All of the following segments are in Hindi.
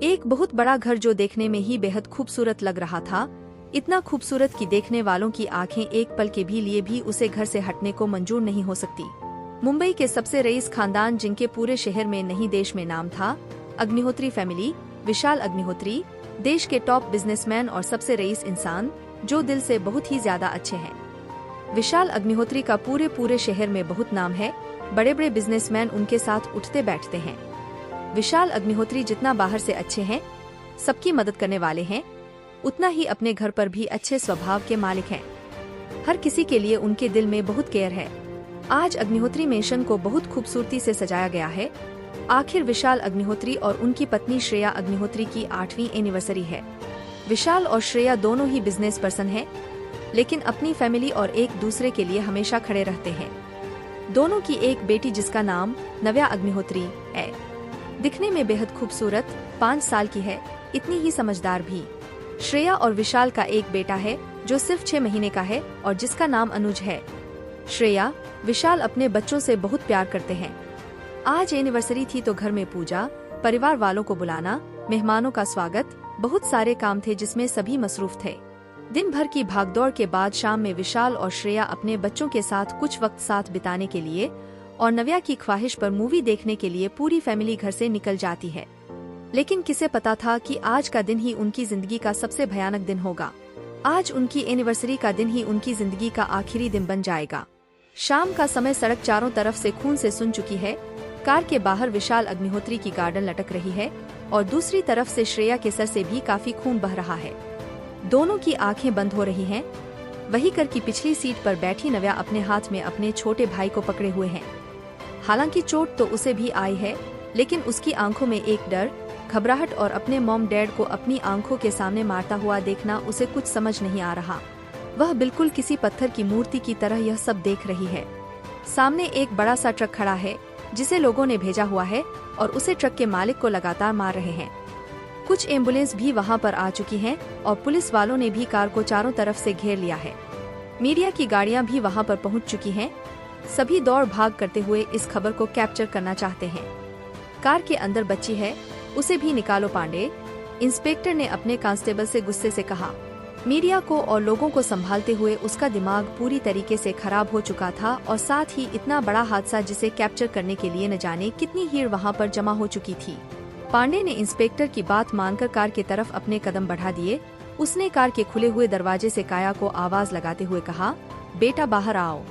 एक बहुत बड़ा घर जो देखने में ही बेहद खूबसूरत लग रहा था, इतना खूबसूरत कि देखने वालों की आंखें एक पल के भी लिए भी उसे घर से हटने को मंजूर नहीं हो सकती। मुंबई के सबसे रईस खानदान जिनके पूरे शहर में नहीं देश में नाम था, अग्निहोत्री फैमिली, विशाल अग्निहोत्री, देश के टॉप बिजनेसमैन और सबसे रईस इंसान जो दिल से बहुत ही ज्यादा अच्छे हैं। विशाल अग्निहोत्री का पूरे शहर में बहुत नाम है, बड़े बड़े बिजनेसमैन उनके साथ उठते बैठते हैं। विशाल अग्निहोत्री जितना बाहर से अच्छे हैं, सबकी मदद करने वाले हैं, उतना ही अपने घर पर भी अच्छे स्वभाव के मालिक हैं। हर किसी के लिए उनके दिल में बहुत केयर है। आज अग्निहोत्री मेंशन को बहुत खूबसूरती से सजाया गया है। आखिर विशाल अग्निहोत्री और उनकी पत्नी श्रेया अग्निहोत्री की 8वीं एनिवर्सरी है। विशाल और श्रेया दोनों ही बिजनेस पर्सन हैं, लेकिन अपनी फैमिली और एक दूसरे के लिए हमेशा खड़े रहते हैं। दोनों की एक बेटी जिसका नाम नव्या अग्निहोत्री है, दिखने में बेहद खूबसूरत, 5 साल की है, इतनी ही समझदार भी। श्रेया और विशाल का एक बेटा है जो सिर्फ 6 महीने का है और जिसका नाम अनुज है। श्रेया, विशाल अपने बच्चों से बहुत प्यार करते हैं। आज एनिवर्सरी थी तो घर में पूजा, परिवार वालों को बुलाना, मेहमानों का स्वागत, बहुत सारे काम थे जिसमें सभी मसरूफ थे। दिन भर की भागदौड़ के बाद शाम में विशाल और श्रेया अपने बच्चों के साथ कुछ वक्त साथ बिताने के लिए और नव्या की ख्वाहिश पर मूवी देखने के लिए पूरी फैमिली घर से निकल जाती है। लेकिन किसे पता था कि आज का दिन ही उनकी जिंदगी का सबसे भयानक दिन होगा। आज उनकी एनिवर्सरी का दिन ही उनकी जिंदगी का आखिरी दिन बन जाएगा। शाम का समय, सड़क चारों तरफ से खून से सुन चुकी है। कार के बाहर विशाल अग्निहोत्री की गार्डन लटक रही है और दूसरी तरफ से श्रेया के सर से भी काफी खून बह रहा है। दोनों की आंखें बंद हो रही हैं। वही कार की पिछली सीट पर बैठी नव्या अपने हाथ में अपने छोटे भाई को पकड़े हुए हैं। हालांकि चोट तो उसे भी आई है, लेकिन उसकी आंखों में एक डर, घबराहट और अपने मॉम डैड को अपनी आंखों के सामने मारता हुआ देखना उसे कुछ समझ नहीं आ रहा। वह बिल्कुल किसी पत्थर की मूर्ति की तरह यह सब देख रही है। सामने एक बड़ा सा ट्रक खड़ा है जिसे लोगों ने भेजा हुआ है और उसे ट्रक के मालिक को लगातार मार रहे हैं। कुछ एम्बुलेंस भी वहां पर आ चुकी हैं और पुलिस वालों ने भी कार को चारों तरफ से घेर लिया है। मीडिया की गाड़ियां भी वहां पर पहुंच चुकी हैं। सभी दौड़ भाग करते हुए इस खबर को कैप्चर करना चाहते हैं। कार के अंदर बच्ची है, उसे भी निकालो पांडे, इंस्पेक्टर ने अपने कांस्टेबल से गुस्से से कहा। मीडिया को और लोगों को संभालते हुए उसका दिमाग पूरी तरीके से खराब हो चुका था और साथ ही इतना बड़ा हादसा जिसे कैप्चर करने के लिए न जाने कितनी भीड़ वहां पर जमा हो चुकी थी। पांडे ने इंस्पेक्टर की बात मानकर कार के तरफ अपने कदम बढ़ा दिए। उसने कार के खुले हुए दरवाजे से काया को आवाज लगाते हुए कहा, बेटा बाहर आओ।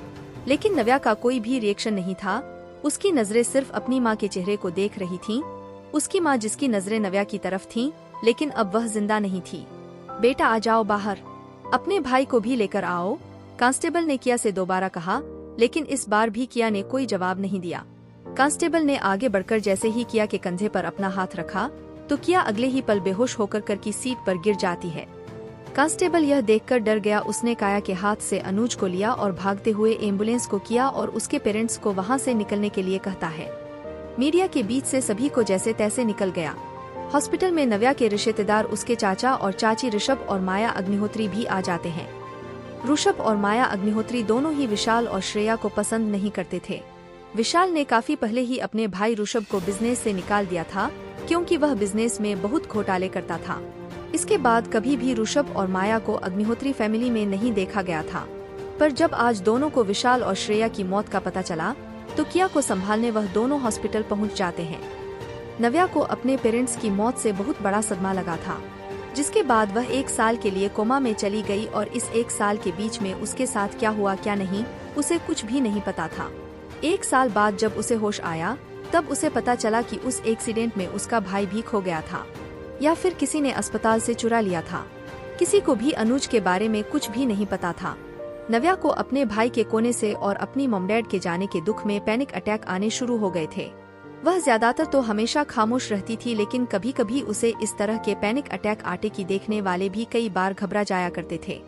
लेकिन नव्या का कोई भी रिएक्शन नहीं था। उसकी नजरें सिर्फ अपनी माँ के चेहरे को देख रही थीं। उसकी माँ जिसकी नजरें नव्या की तरफ थीं, लेकिन अब वह जिंदा नहीं थी। बेटा आ जाओ बाहर, अपने भाई को भी लेकर आओ, कांस्टेबल ने किया से दोबारा कहा, लेकिन इस बार भी किया ने कोई जवाब नहीं दिया। कांस्टेबल ने आगे बढ़कर जैसे ही किया के कंधे पर अपना हाथ रखा तो किया अगले ही पल बेहोश होकर कर की सीट पर गिर जाती है। कांस्टेबल यह देखकर डर गया। उसने काया के हाथ से अनुज को लिया और भागते हुए एम्बुलेंस को किया और उसके पेरेंट्स को वहां से निकलने के लिए कहता है। मीडिया के बीच से सभी को जैसे तैसे निकल गया। हॉस्पिटल में नव्या के रिश्तेदार, उसके चाचा और चाची ऋषभ और माया अग्निहोत्री भी आ जाते हैं। ऋषभ और माया अग्निहोत्री दोनों ही विशाल और श्रेया को पसंद नहीं करते थे। विशाल ने काफी पहले ही अपने भाई ऋषभ को बिजनेस से निकाल दिया था, क्योंकि वह बिजनेस में बहुत घोटाले करता था। इसके बाद कभी भी ऋषभ और माया को अग्निहोत्री फैमिली में नहीं देखा गया था। पर जब आज दोनों को विशाल और श्रेया की मौत का पता चला तो किया को संभालने वह दोनों हॉस्पिटल पहुंच जाते हैं। नव्या को अपने पेरेंट्स की मौत से बहुत बड़ा सदमा लगा था, जिसके बाद वह 1 साल के लिए कोमा में चली गई और इस 1 साल के बीच में उसके साथ क्या हुआ क्या नहीं, उसे कुछ भी नहीं पता था। 1 साल बाद जब उसे होश आया तब उसे पता चला कि उस एक्सीडेंट में उसका भाई भी खो गया था, या फिर किसी ने अस्पताल से चुरा लिया था। किसी को भी अनुज के बारे में कुछ भी नहीं पता था। नव्या को अपने भाई के कोने से और अपनी मॉम डैड के जाने के दुख में पैनिक अटैक आने शुरू हो गए थे। वह ज्यादातर तो हमेशा खामोश रहती थी, लेकिन कभी कभी उसे इस तरह के पैनिक अटैक आते की देखने वाले भी कई बार घबरा जाया करते थे।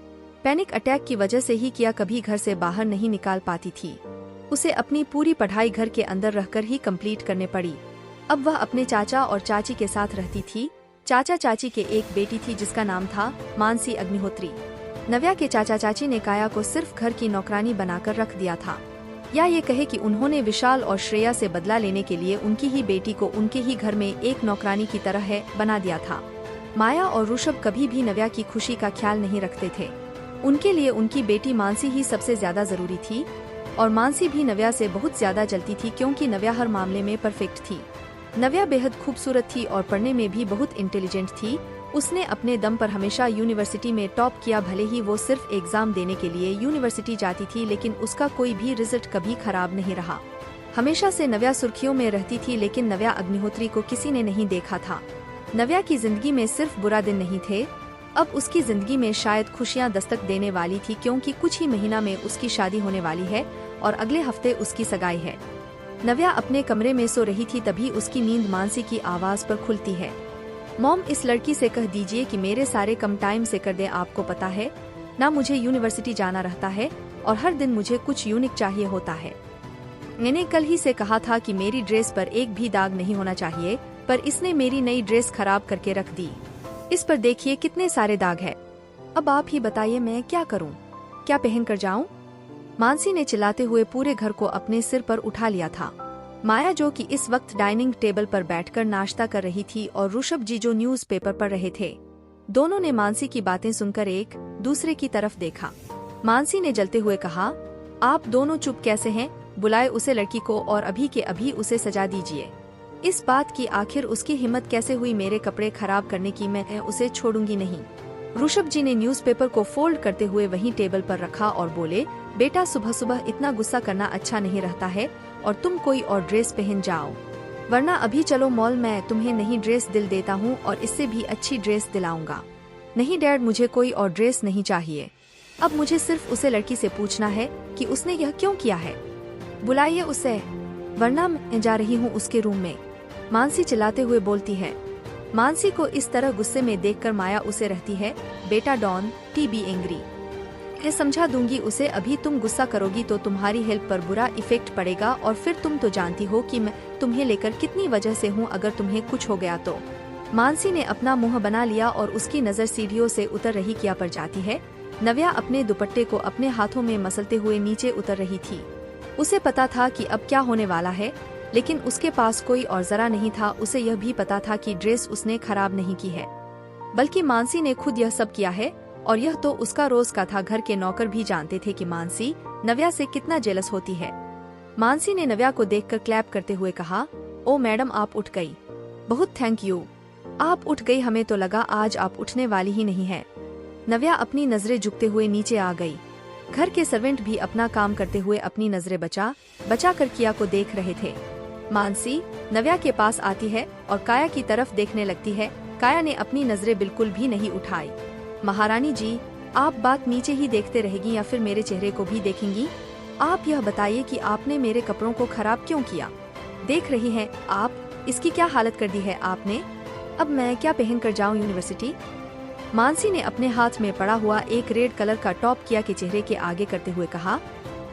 पैनिक अटैक की वजह से ही किया कभी घर से बाहर नहीं निकाल पाती थी। उसे अपनी पूरी पढ़ाई घर के अंदर रहकर ही कंप्लीट करने पड़ी। अब वह अपने चाचा और चाची के साथ रहती थी। चाचा चाची के एक बेटी थी जिसका नाम था मानसी अग्निहोत्री। नव्या के चाचा चाची ने काया को सिर्फ घर की नौकरानी बनाकर रख दिया था। या ये कहे कि उन्होंने विशाल और श्रेया से बदला लेने के लिए उनकी ही बेटी को उनके ही घर में एक नौकरानी की तरह है बना दिया था। माया और ऋषभ कभी भी नव्या की खुशी का ख्याल नहीं रखते थे। उनके लिए उनकी बेटी मानसी ही सबसे ज्यादा जरूरी थी और मानसी भी नव्या से बहुत ज्यादा जलती थी क्योंकि नव्या हर मामले में परफेक्ट थी। नव्या बेहद खूबसूरत थी और पढ़ने में भी बहुत इंटेलिजेंट थी। उसने अपने दम पर हमेशा यूनिवर्सिटी में टॉप किया। भले ही वो सिर्फ एग्जाम देने के लिए यूनिवर्सिटी जाती थी, लेकिन उसका कोई भी रिजल्ट कभी खराब नहीं रहा। हमेशा से नव्या सुर्खियों में रहती थी, लेकिन नव्या अग्निहोत्री को किसी ने नहीं देखा था। नव्या की जिंदगी में सिर्फ बुरा दिन नहीं थे, अब उसकी जिंदगी में शायद खुशियां दस्तक देने वाली थी, क्योंकि कुछ ही महीना में उसकी शादी होने वाली है और अगले हफ्ते उसकी सगाई है। नव्या अपने कमरे में सो रही थी, तभी उसकी नींद मानसी की आवाज पर खुलती है। मॉम, इस लड़की से कह दीजिए कि मेरे सारे कम टाइम से कर दे। आपको पता है ना, मुझे यूनिवर्सिटी जाना रहता है और हर दिन मुझे कुछ यूनिक चाहिए होता है। मैंने कल ही से कहा था कि मेरी ड्रेस पर एक भी दाग नहीं होना चाहिए, पर इसने मेरी नई ड्रेस खराब करके रख दी। इस पर देखिए कितने सारे दाग है। अब आप ही बताइए मैं क्या करूं? क्या पहन कर जाऊं? मानसी ने चिल्लाते हुए पूरे घर को अपने सिर पर उठा लिया था। माया, जो कि इस वक्त डाइनिंग टेबल पर बैठकर नाश्ता कर रही थी, और ऋषभ जी जो न्यूज़पेपर पढ़ रहे थे, दोनों ने मानसी की बातें सुनकर एक दूसरे की तरफ देखा। मानसी ने जलते हुए कहा, आप दोनों चुप कैसे हैं? बुलाए उसे लड़की को और अभी के अभी उसे सजा दीजिए। इस बात की आखिर उसकी हिम्मत कैसे हुई मेरे कपड़े खराब करने की? मैं उसे छोड़ूंगी नहीं। ऋषभ जी ने न्यूज़पेपर को फोल्ड करते हुए वहीं टेबल पर रखा और बोले, बेटा, सुबह सुबह इतना गुस्सा करना अच्छा नहीं रहता है और तुम कोई और ड्रेस पहन जाओ, वरना अभी चलो मॉल, मैं तुम्हें नई ड्रेस दिल देता हूँ और इससे भी अच्छी ड्रेस दिलाऊंगा। नहीं डैड, मुझे कोई और ड्रेस नहीं चाहिए। अब मुझे सिर्फ उसे लड़की से पूछना है कि उसने यह क्यों किया है। बुलाइए उसे, वरना मैं जा रही हूँ उसके रूम में। मानसी चिल्लाते हुए बोलती है। मानसी को इस तरह गुस्से में देखकर माया उसे रहती है, बेटा डॉन, टी बी एंग्री, मैं समझा दूंगी उसे। अभी तुम गुस्सा करोगी तो तुम्हारी हेल्थ पर बुरा इफेक्ट पड़ेगा और फिर तुम तो जानती हो कि मैं तुम्हें लेकर कितनी वजह से हूँ, अगर तुम्हें कुछ हो गया तो। मानसी ने अपना मुंह बना लिया और उसकी नजर सीढ़ियों से उतर रही किया पर जाती है। नव्या अपने दुपट्टे को अपने हाथों में मसलते हुए नीचे उतर रही थी। उसे पता था कि अब क्या होने वाला है, लेकिन उसके पास कोई और जरा नहीं था। उसे यह भी पता था कि ड्रेस उसने खराब नहीं की है, बल्कि मानसी ने खुद यह सब किया है, और यह तो उसका रोज का था। घर के नौकर भी जानते थे कि मानसी नव्या से कितना जेलस होती है। मानसी ने नव्या को देखकर क्लैप करते हुए कहा, ओ मैडम, आप उठ गई, बहुत थैंक यू। आप उठ गई, हमें तो लगा आज आप उठने वाली ही नहीं है। नव्या अपनी नजरें झुकते हुए नीचे आ गई। घर के सर्वेंट भी अपना काम करते हुए अपनी नजरें बचा कर किया को देख रहे थे। मानसी नव्या के पास आती है और काया की तरफ देखने लगती है। काया ने अपनी नजरें बिल्कुल भी नहीं उठाई। महारानी जी, आप बात नीचे ही देखते रहेगी या फिर मेरे चेहरे को भी देखेंगी? आप यह बताइए कि आपने मेरे कपड़ों को खराब क्यों किया? देख रही हैं आप, इसकी क्या हालत कर दी है आपने। अब मैं क्या पहन कर जाऊं यूनिवर्सिटी? मानसी ने अपने हाथ में पड़ा हुआ एक रेड कलर का टॉप किया के चेहरे के आगे करते हुए कहा।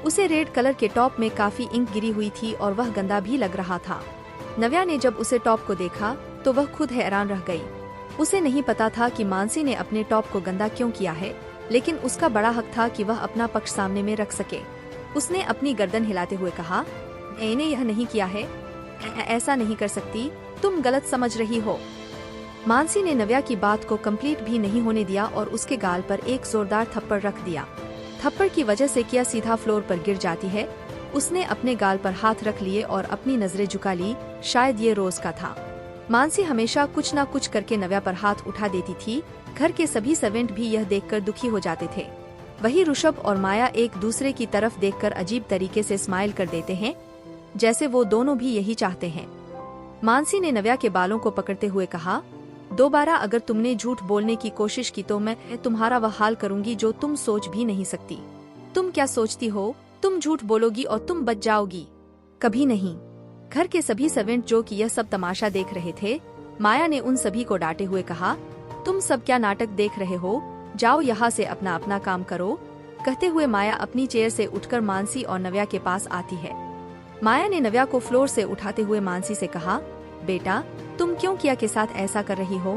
उसे रेड कलर के टॉप में काफी इंक गिरी हुई थी और वह गंदा भी लग रहा था। नव्या ने जब उसे टॉप को देखा तो वह खुद हैरान रह गई। उसे नहीं पता था कि मानसी ने अपने टॉप को गंदा क्यों किया है, लेकिन उसका बड़ा हक था कि वह अपना पक्ष सामने में रख सके। उसने अपनी गर्दन हिलाते हुए कहा, मैंने यह नहीं किया है, ऐसा नहीं कर सकती, तुम गलत समझ रही हो। मानसी ने नव्या की बात को कंप्लीट भी नहीं होने दिया और उसके गाल पर एक जोरदार थप्पड़ रख दिया। थप्पड़ की वजह से किया सीधा फ्लोर पर गिर जाती है। उसने अपने गाल पर हाथ रख लिए और अपनी नजरें झुका ली। शायद ये रोज का था। मानसी हमेशा कुछ न कुछ करके नव्या पर हाथ उठा देती थी। घर के सभी सर्वेंट भी यह देखकर दुखी हो जाते थे। वही ऋषभ और माया एक दूसरे की तरफ देखकर अजीब तरीके से स्माइल कर देते हैं, जैसे वो दोनों भी यही चाहते हैं। मानसी ने नव्या के बालों को पकड़ते हुए कहा, दोबारा अगर तुमने झूठ बोलने की कोशिश की तो मैं तुम्हारा वह हाल करूंगी जो तुम सोच भी नहीं सकती। तुम क्या सोचती हो, तुम झूठ बोलोगी और तुम बच जाओगी? कभी नहीं। घर के सभी सर्वेंट जो कि यह सब तमाशा देख रहे थे, माया ने उन सभी को डांटे हुए कहा, तुम सब क्या नाटक देख रहे हो, जाओ यहाँ से अपना अपना काम करो। कहते हुए माया अपनी चेयर से उठकर मानसी और नव्या के पास आती है। माया ने नव्या को फ्लोर से उठाते हुए मानसी से कहा, बेटा तुम क्यों किया के साथ ऐसा कर रही हो?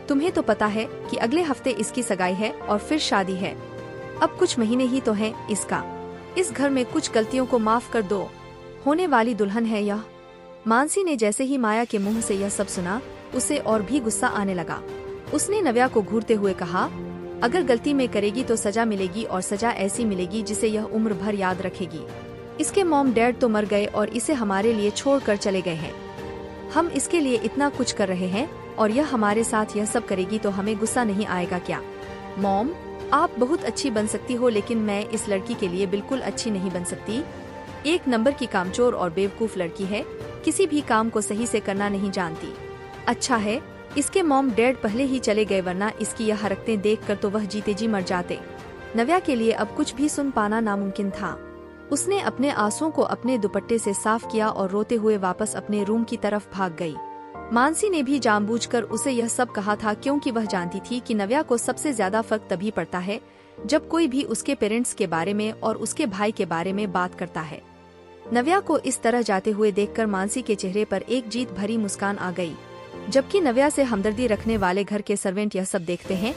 तुम्हें तो पता है कि अगले हफ्ते इसकी सगाई है और फिर शादी है। अब कुछ महीने ही तो हैं इसका। इस घर में कुछ गलतियों को माफ कर दो। होने वाली दुल्हन है यह। मानसी ने जैसे ही माया के मुंह से यह सब सुना, उसे और भी गुस्सा आने लगा। उसने नव्या को घूरते हुए कहा, अगर गलती में करेगी तो सजा मिलेगी, और सजा ऐसी मिलेगी जिसे यह उम्र भर याद रखेगी। इसके मॉम डैड तो मर गए और इसे हमारे लिए छोड़ कर चले गए हैं। हम इसके लिए इतना कुछ कर रहे हैं और यह हमारे साथ यह सब करेगी तो हमें गुस्सा नहीं आएगा क्या? मॉम, आप बहुत अच्छी बन सकती हो, लेकिन मैं इस लड़की के लिए बिल्कुल अच्छी नहीं बन सकती। एक नंबर की कामचोर और बेवकूफ लड़की है, किसी भी काम को सही से करना नहीं जानती। अच्छा है इसके मॉम डैड पहले ही चले गए, वरना इसकी यह हरकतें देखकर तो वह जीते जी मर जाते। नव्या के लिए अब कुछ भी सुन पाना नामुमकिन था। उसने अपने आंसुओं को अपने दुपट्टे से साफ किया और रोते हुए वापस अपने रूम की तरफ भाग गई। मानसी ने भी जानबूझकर उसे यह सब कहा था, क्योंकि वह जानती थी कि नव्या को सबसे ज्यादा फर्क तभी पड़ता है जब कोई भी उसके पेरेंट्स के बारे में और उसके भाई के बारे में बात करता है। नव्या को इस तरह जाते हुए देखकर मानसी के चेहरे पर एक जीत भरी मुस्कान आ गई। जबकि नव्या से हमदर्दी रखने वाले घर के सर्वेंट यह सब देखते हैं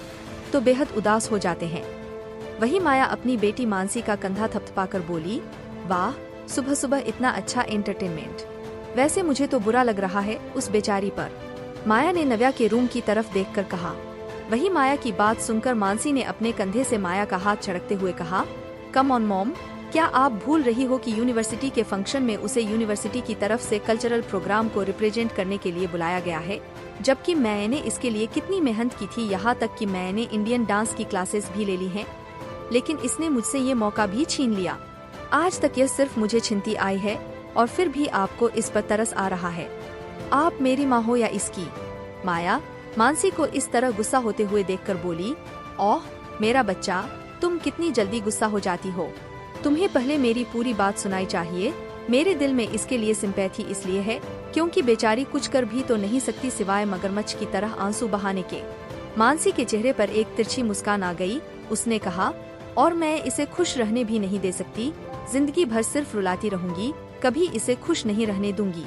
तो बेहद उदास हो जाते हैं। वही माया अपनी बेटी मानसी का कंधा थपथपाकर बोली, वाह, सुबह सुबह इतना अच्छा एंटरटेनमेंट। वैसे मुझे तो बुरा लग रहा है उस बेचारी पर। माया ने नव्या के रूम की तरफ देखकर कहा। वही माया की बात सुनकर मानसी ने अपने कंधे से माया का हाथ झड़कते हुए कहा, कम ऑन मॉम, क्या आप भूल रही हो कि यूनिवर्सिटी के फंक्शन में उसे यूनिवर्सिटी की तरफ से कल्चरल प्रोग्राम को रिप्रेजेंट करने के लिए बुलाया गया है, जबकि मैंने इसके लिए कितनी मेहनत की थी, यहाँ तक कि मैंने इंडियन डांस की क्लासेस भी ले ली हैं, लेकिन इसने मुझसे ये मौका भी छीन लिया। आज तक यह सिर्फ मुझे छिनती आई है और फिर भी आपको इस पर तरस आ रहा है। आप मेरी माँ हो या इसकी? माया मानसी को इस तरह गुस्सा होते हुए देखकर बोली, ओह मेरा बच्चा, तुम कितनी जल्दी गुस्सा हो जाती हो। तुम्हें पहले मेरी पूरी बात सुनाई चाहिए। मेरे दिल में इसके लिए सिंपैथी इसलिए है क्योंकि बेचारी कुछ कर भी तो नहीं सकती सिवाय मगरमच्छ की तरह आंसू बहाने के। मानसी के चेहरे पर एक तिरछी मुस्कान आ गई। उसने कहा, और मैं इसे खुश रहने भी नहीं दे सकती, जिंदगी भर सिर्फ रुलाती रहूंगी, कभी इसे खुश नहीं रहने दूंगी।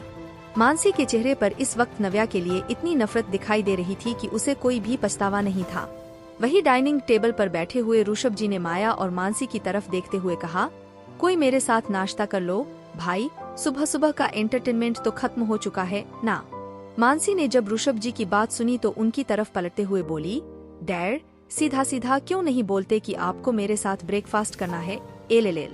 मानसी के चेहरे पर इस वक्त नव्या के लिए इतनी नफरत दिखाई दे रही थी कि उसे कोई भी पछतावा नहीं था। वही डाइनिंग टेबल पर बैठे हुए ऋषभ जी ने माया और मानसी की तरफ देखते हुए कहा, कोई मेरे साथ नाश्ता कर लो भाई, सुबह सुबह का एंटरटेनमेंट तो खत्म हो चुका है ना। मानसी ने जब ऋषभ जी की बात सुनी तो उनकी तरफ पलटते हुए बोली, डैड सीधा सीधा क्यों नहीं बोलते कि आपको मेरे साथ ब्रेकफास्ट करना है? एल।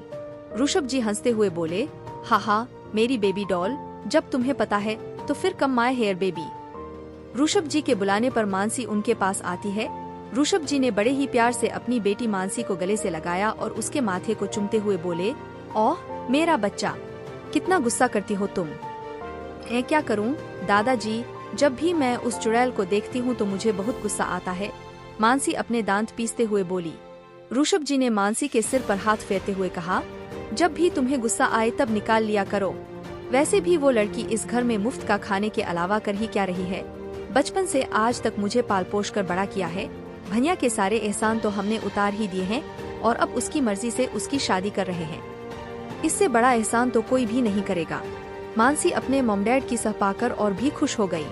ऋषभ जी हंसते हुए बोले, हा मेरी बेबी डॉल, जब तुम्हें पता है तो फिर come my hair baby. Rishabh जी के बुलाने पर मानसी उनके पास आती है। ऋषभ जी ने बड़े ही प्यार से अपनी बेटी मानसी को गले से लगाया और उसके माथे को चूमते हुए बोले, ओह मेरा बच्चा, कितना गुस्सा करती हो तुम। मैं क्या करूं दादाजी, जब भी मैं उस चुड़ैल को देखती हूं तो मुझे बहुत गुस्सा आता है। मानसी अपने दांत पीसते हुए बोली। ऋषभ जी ने मानसी के सिर पर हाथ फेरते हुए कहा, जब भी तुम्हें गुस्सा आए तब निकाल लिया करो। वैसे भी वो लड़की इस घर में मुफ्त का खाने के अलावा कर ही क्या रही है? बचपन से आज तक मुझे पाल पोष कर बड़ा किया है। भैया के सारे एहसान तो हमने उतार ही दिए हैं और अब उसकी मर्जी से उसकी शादी कर रहे हैं। इससे बड़ा एहसान तो कोई भी नहीं करेगा। मानसी अपने मॉम डैड की सह पाकर और भी खुश हो गई।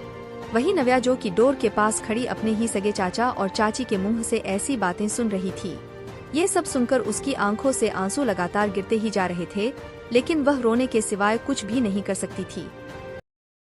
वही नव्या जो कि डोर के पास खड़ी अपने ही सगे चाचा और चाची के मुंह से ऐसी बातें सुन रही थी। ये सब सुनकर उसकी आंखों से आंसू लगातार गिरते ही जा रहे थे, लेकिन वह रोने के सिवाय कुछ भी नहीं कर सकती थी।